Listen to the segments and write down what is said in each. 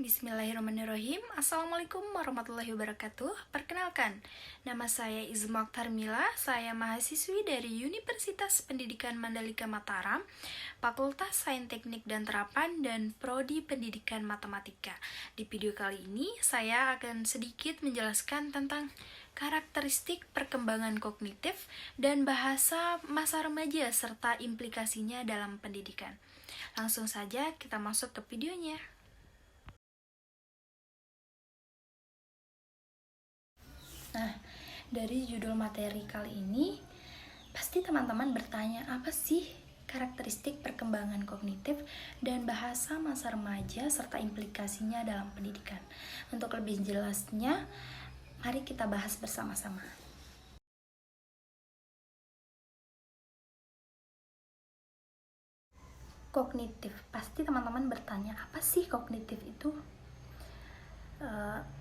Bismillahirrahmanirrahim. Assalamualaikum warahmatullahi wabarakatuh. Perkenalkan, nama saya Izma Oktarmila. Saya mahasiswi dari Universitas Pendidikan Mandalika Mataram, Fakultas Sains Teknik dan Terapan, dan Prodi Pendidikan Matematika. Di video kali ini, saya akan sedikit menjelaskan tentang karakteristik perkembangan kognitif dan bahasa masa remaja serta implikasinya dalam pendidikan. Langsung saja kita masuk ke videonya. Nah, dari judul materi kali ini, pasti teman-teman bertanya, apa sih karakteristik perkembangan kognitif dan bahasa masa remaja serta implikasinya dalam pendidikan? Untuk lebih jelasnya, mari kita bahas bersama-sama. Kognitif, pasti teman-teman bertanya, apa sih kognitif itu?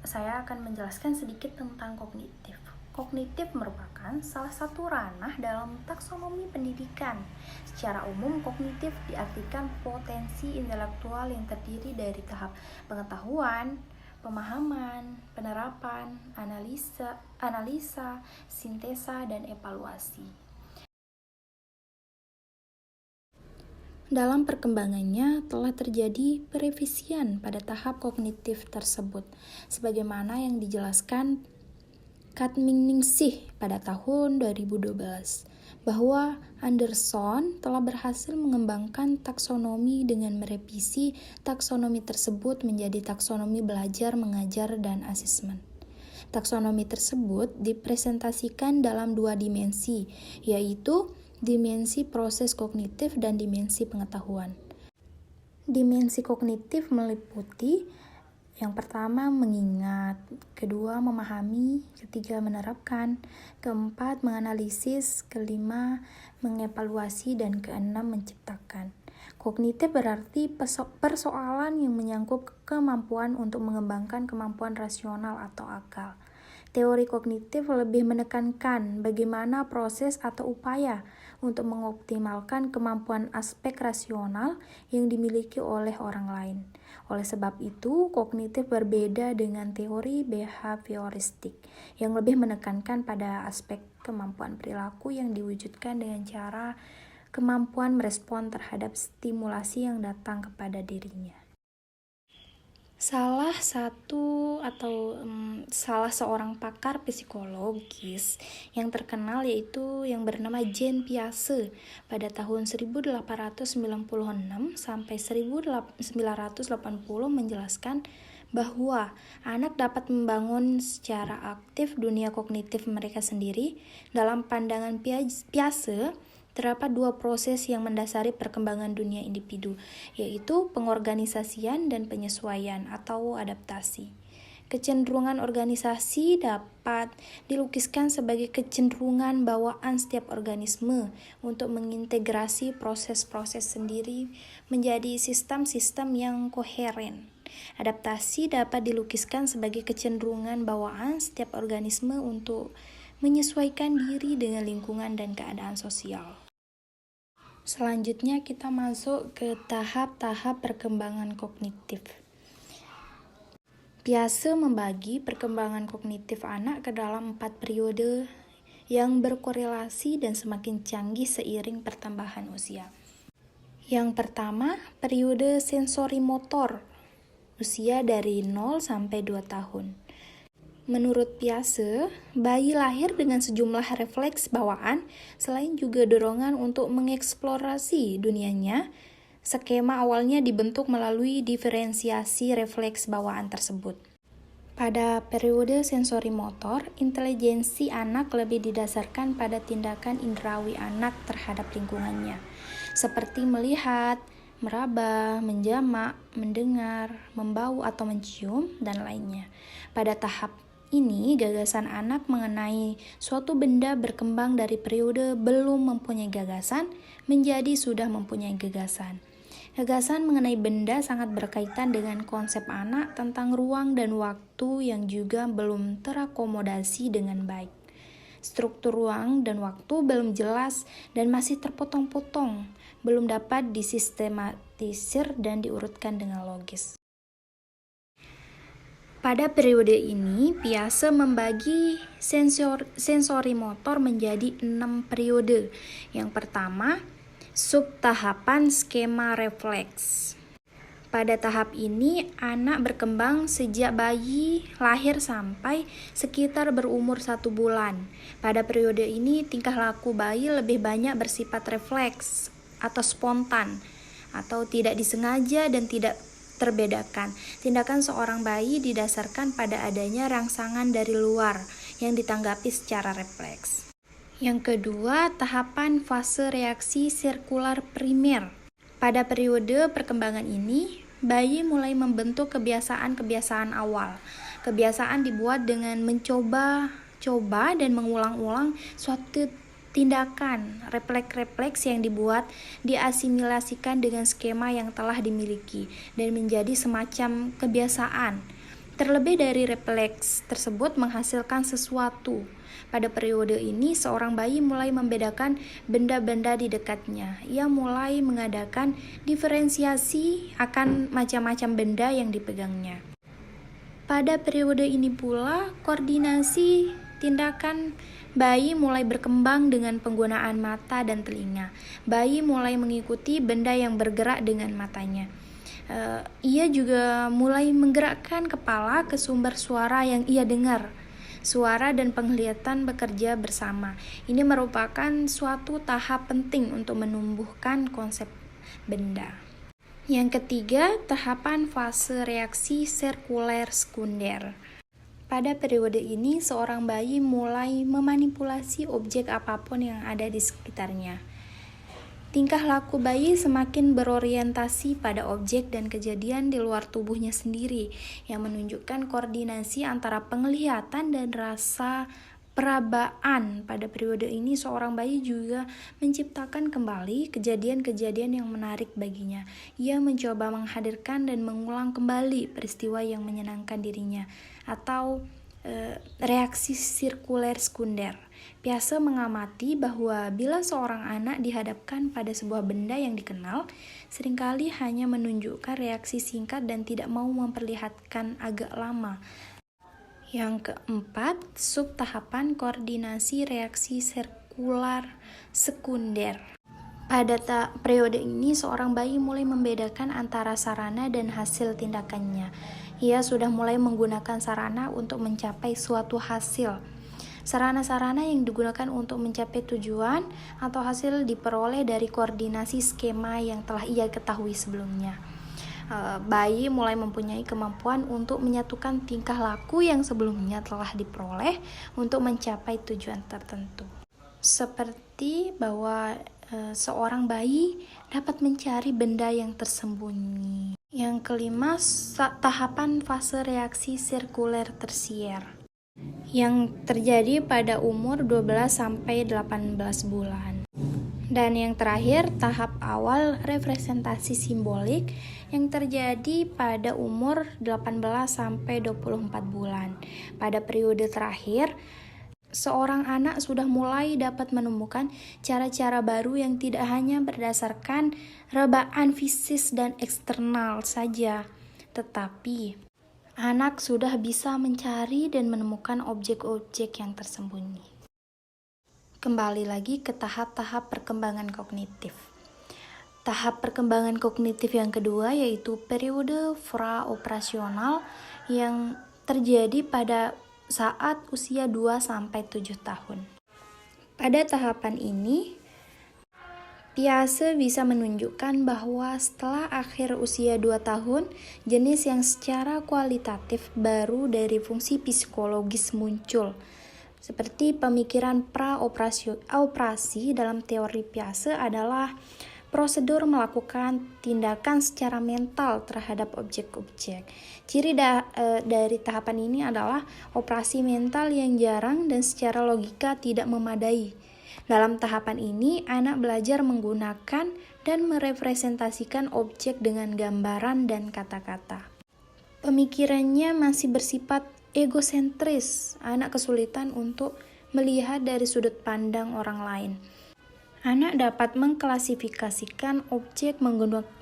Saya akan menjelaskan sedikit tentang kognitif. Kognitif merupakan salah satu ranah dalam taksonomi pendidikan. Secara umum, kognitif diartikan potensi intelektual yang terdiri dari tahap pengetahuan, pemahaman, penerapan, analisa, sintesa, dan evaluasi. Dalam perkembangannya telah terjadi perevisian pada tahap kognitif tersebut, sebagaimana yang dijelaskan Katmingningsih pada tahun 2012, bahwa Anderson telah berhasil mengembangkan taksonomi dengan merevisi taksonomi tersebut menjadi taksonomi belajar, mengajar, dan asesmen. Taksonomi tersebut dipresentasikan dalam dua dimensi, yaitu dimensi proses kognitif dan dimensi pengetahuan. Dimensi kognitif meliputi yang pertama mengingat, kedua memahami, ketiga menerapkan, keempat menganalisis, kelima mengevaluasi, dan keenam menciptakan. Kognitif berarti persoalan yang menyangkut kemampuan untuk mengembangkan kemampuan rasional atau akal. Teori kognitif lebih menekankan bagaimana proses atau upaya untuk mengoptimalkan kemampuan aspek rasional yang dimiliki oleh orang lain. Oleh sebab itu, kognitif berbeda dengan teori behavioristik yang lebih menekankan pada aspek kemampuan perilaku yang diwujudkan dengan cara kemampuan merespon terhadap stimulasi yang datang kepada dirinya. Salah seorang pakar psikologis yang terkenal yaitu yang bernama Jean Piaget pada tahun 1896 sampai 1980 menjelaskan bahwa anak dapat membangun secara aktif dunia kognitif mereka sendiri. Dalam pandangan Piaget, terdapat dua proses yang mendasari perkembangan dunia individu, yaitu pengorganisasian dan penyesuaian atau adaptasi. Kecenderungan organisasi dapat dilukiskan sebagai kecenderungan bawaan setiap organisme untuk mengintegrasi proses-proses sendiri menjadi sistem-sistem yang koheren. Adaptasi dapat dilukiskan sebagai kecenderungan bawaan setiap organisme untuk menyesuaikan diri dengan lingkungan dan keadaan sosial. Selanjutnya kita masuk ke tahap-tahap perkembangan kognitif. Piaget membagi perkembangan kognitif anak ke dalam 4 periode yang berkorelasi dan semakin canggih seiring pertambahan usia. Yang pertama, periode sensori motor, usia dari 0 sampai 2 tahun. Menurut Piaget, bayi lahir dengan sejumlah refleks bawaan, selain juga dorongan untuk mengeksplorasi dunianya. Skema awalnya dibentuk melalui diferensiasi refleks bawaan tersebut. Pada periode sensori motor, intelijensi anak lebih didasarkan pada tindakan indrawi anak terhadap lingkungannya, seperti melihat, meraba, menjamak, mendengar, membau atau mencium, dan lainnya. Pada tahap ini, gagasan anak mengenai suatu benda berkembang dari periode belum mempunyai gagasan menjadi sudah mempunyai gagasan. Gagasan mengenai benda sangat berkaitan dengan konsep anak tentang ruang dan waktu yang juga belum terakomodasi dengan baik. Struktur ruang dan waktu belum jelas dan masih terpotong-potong, belum dapat disistematisir dan diurutkan dengan logis. Pada periode ini, Piaget membagi sensori motor menjadi 6 periode. Yang pertama, subtahapan skema refleks. Pada tahap ini, anak berkembang sejak bayi lahir sampai sekitar berumur 1 bulan. Pada periode ini, tingkah laku bayi lebih banyak bersifat refleks atau spontan, atau tidak disengaja dan tidak terbedakan. Tindakan seorang bayi didasarkan pada adanya rangsangan dari luar yang ditanggapi secara refleks. Yang kedua, tahapan fase reaksi sirkular primer. Pada periode perkembangan ini, bayi mulai membentuk kebiasaan-kebiasaan awal. Kebiasaan dibuat dengan mencoba dan mengulang-ulang suatu tindakan. Refleks-refleks yang dibuat diasimilasikan dengan skema yang telah dimiliki dan menjadi semacam kebiasaan. Terlebih dari refleks tersebut menghasilkan sesuatu. Pada periode ini, seorang bayi mulai membedakan benda-benda di dekatnya. Ia mulai mengadakan diferensiasi akan macam-macam benda yang dipegangnya. Pada periode ini pula, koordinasi tindakan bayi mulai berkembang dengan penggunaan mata dan telinga. Bayi mulai mengikuti benda yang bergerak dengan matanya. Ia juga mulai menggerakkan kepala ke sumber suara yang ia dengar. Suara dan penglihatan bekerja bersama. Ini merupakan suatu tahap penting untuk menumbuhkan konsep benda. Yang ketiga, tahapan fase reaksi sirkuler sekunder. Pada periode ini, seorang bayi mulai memanipulasi objek apapun yang ada di sekitarnya. Tingkah laku bayi semakin berorientasi pada objek dan kejadian di luar tubuhnya sendiri, yang menunjukkan koordinasi antara penglihatan dan rasa perabaan. Pada periode ini, seorang bayi juga menciptakan kembali kejadian-kejadian yang menarik baginya. Ia mencoba menghadirkan dan mengulang kembali peristiwa yang menyenangkan dirinya, atau reaksi sirkuler sekunder. Piaget mengamati bahwa bila seorang anak dihadapkan pada sebuah benda yang dikenal, seringkali hanya menunjukkan reaksi singkat dan tidak mau memperlihatkan agak lama. Yang keempat, subtahapan koordinasi reaksi sirkular sekunder. Pada periode ini, seorang bayi mulai membedakan antara sarana dan hasil tindakannya. Ia sudah mulai menggunakan sarana untuk mencapai suatu hasil. Sarana-sarana yang digunakan untuk mencapai tujuan atau hasil diperoleh dari koordinasi skema yang telah ia ketahui sebelumnya. Bayi mulai mempunyai kemampuan untuk menyatukan tingkah laku yang sebelumnya telah diperoleh untuk mencapai tujuan tertentu. Seperti bahwa seorang bayi dapat mencari benda yang tersembunyi. Yang kelima, tahapan fase reaksi sirkuler tersier, yang terjadi pada umur 12-18 bulan. Dan yang terakhir, tahap awal representasi simbolik yang terjadi pada umur 18-24 bulan. Pada periode terakhir, seorang anak sudah mulai dapat menemukan cara-cara baru yang tidak hanya berdasarkan rebaan fisik dan eksternal saja, tetapi anak sudah bisa mencari dan menemukan objek-objek yang tersembunyi. Kembali lagi ke tahap-tahap perkembangan kognitif. Tahap perkembangan kognitif yang kedua yaitu periode praoperasional yang terjadi pada saat usia 2-7 tahun. Pada tahapan ini, Piaget bisa menunjukkan bahwa setelah akhir usia 2 tahun, jenis yang secara kualitatif baru dari fungsi psikologis muncul. Seperti pemikiran praoperasi dalam teori Piaget adalah prosedur melakukan tindakan secara mental terhadap objek-objek. Ciri dari tahapan ini adalah operasi mental yang jarang dan secara logika tidak memadai. Dalam tahapan ini, anak belajar menggunakan dan merepresentasikan objek dengan gambaran dan kata-kata. Pemikirannya masih bersifat egosentris. Anak kesulitan untuk melihat dari sudut pandang orang lain. Anak dapat mengklasifikasikan objek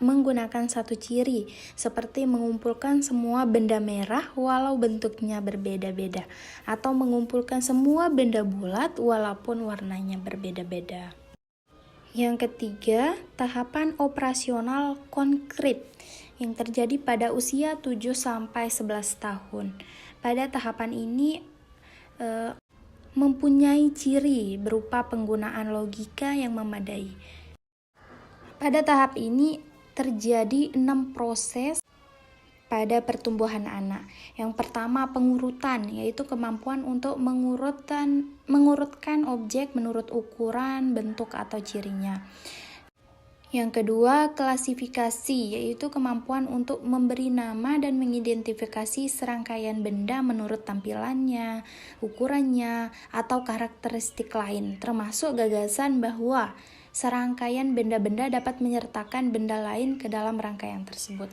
menggunakan satu ciri, seperti mengumpulkan semua benda merah walau bentuknya berbeda-beda, atau mengumpulkan semua benda bulat walaupun warnanya berbeda-beda. Yang ketiga, tahapan operasional konkret yang terjadi pada usia 7-11 tahun. Pada tahapan ini mempunyai ciri berupa penggunaan logika yang memadai. Pada tahap ini terjadi 6 proses pada pertumbuhan anak. Yang pertama, pengurutan, yaitu kemampuan untuk mengurutkan objek menurut ukuran, bentuk, atau cirinya. Yang kedua, klasifikasi, yaitu kemampuan untuk memberi nama dan mengidentifikasi serangkaian benda menurut tampilannya, ukurannya, atau karakteristik lain, termasuk gagasan bahwa serangkaian benda-benda dapat menyertakan benda lain ke dalam rangkaian tersebut.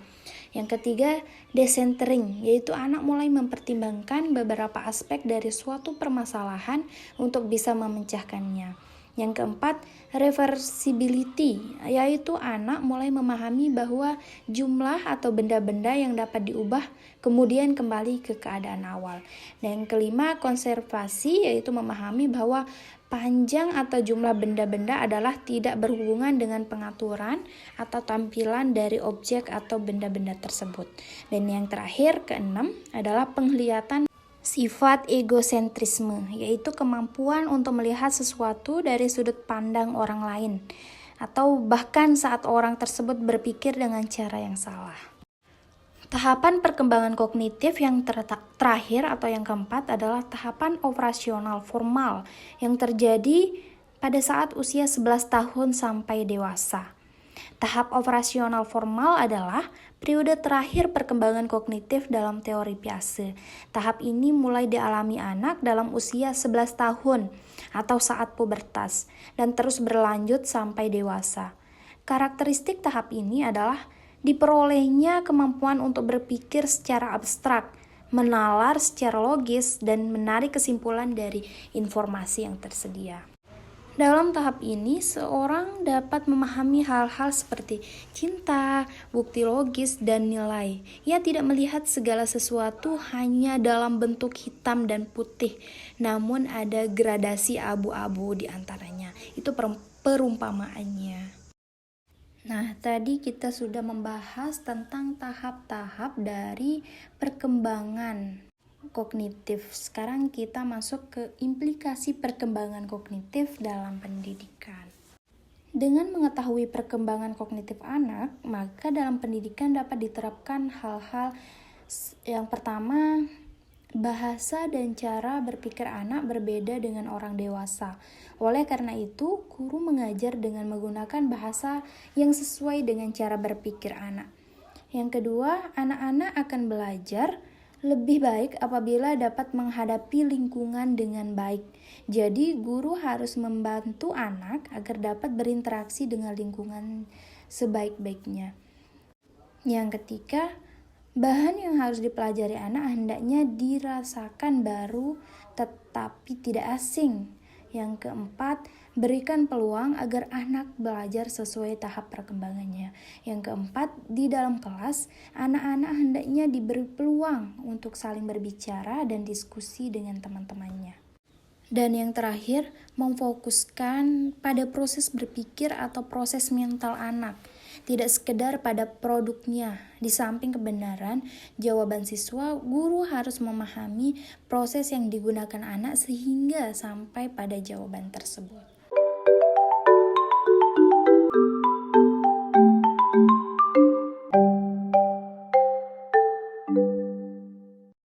Yang ketiga, decentering, yaitu anak mulai mempertimbangkan beberapa aspek dari suatu permasalahan untuk bisa memecahkannya. Yang keempat, reversibility, yaitu anak mulai memahami bahwa jumlah atau benda-benda yang dapat diubah kemudian kembali ke keadaan awal. Dan yang kelima, konservasi, yaitu memahami bahwa panjang atau jumlah benda-benda adalah tidak berhubungan dengan pengaturan atau tampilan dari objek atau benda-benda tersebut. Dan yang terakhir, keenam, adalah penglihatan sifat egosentrisme, yaitu kemampuan untuk melihat sesuatu dari sudut pandang orang lain, atau bahkan saat orang tersebut berpikir dengan cara yang salah. Tahapan perkembangan kognitif yang terakhir atau yang keempat adalah tahapan operasional formal yang terjadi pada saat usia 11 tahun sampai dewasa. Tahap operasional formal adalah periode terakhir perkembangan kognitif dalam teori Piaget. Tahap ini mulai dialami anak dalam usia 11 tahun atau saat pubertas dan terus berlanjut sampai dewasa. Karakteristik tahap ini adalah diperolehnya kemampuan untuk berpikir secara abstrak, menalar secara logis, dan menarik kesimpulan dari informasi yang tersedia. Dalam tahap ini, seorang dapat memahami hal-hal seperti cinta, bukti logis, dan nilai. Ia tidak melihat segala sesuatu hanya dalam bentuk hitam dan putih, namun ada gradasi abu-abu di antaranya. Itu perumpamaannya. Nah, tadi kita sudah membahas tentang tahap-tahap dari perkembangan kognitif. Sekarang kita masuk ke implikasi perkembangan kognitif dalam pendidikan. Dengan mengetahui perkembangan kognitif anak, maka dalam pendidikan dapat diterapkan hal-hal yang pertama, bahasa dan cara berpikir anak berbeda dengan orang dewasa. Oleh karena itu, guru mengajar dengan menggunakan bahasa yang sesuai dengan cara berpikir anak. Yang kedua, anak-anak akan belajar lebih baik apabila dapat menghadapi lingkungan dengan baik. Jadi, guru harus membantu anak agar dapat berinteraksi dengan lingkungan sebaik-baiknya. Yang ketiga, bahan yang harus dipelajari anak hendaknya dirasakan baru tetapi tidak asing. Yang keempat, berikan peluang agar anak belajar sesuai tahap perkembangannya. Yang keempat, di dalam kelas, anak-anak hendaknya diberi peluang untuk saling berbicara dan diskusi dengan teman-temannya. Dan yang terakhir, memfokuskan pada proses berpikir atau proses mental anak, tidak sekedar pada produknya. Di samping kebenaran jawaban siswa, guru harus memahami proses yang digunakan anak sehingga sampai pada jawaban tersebut.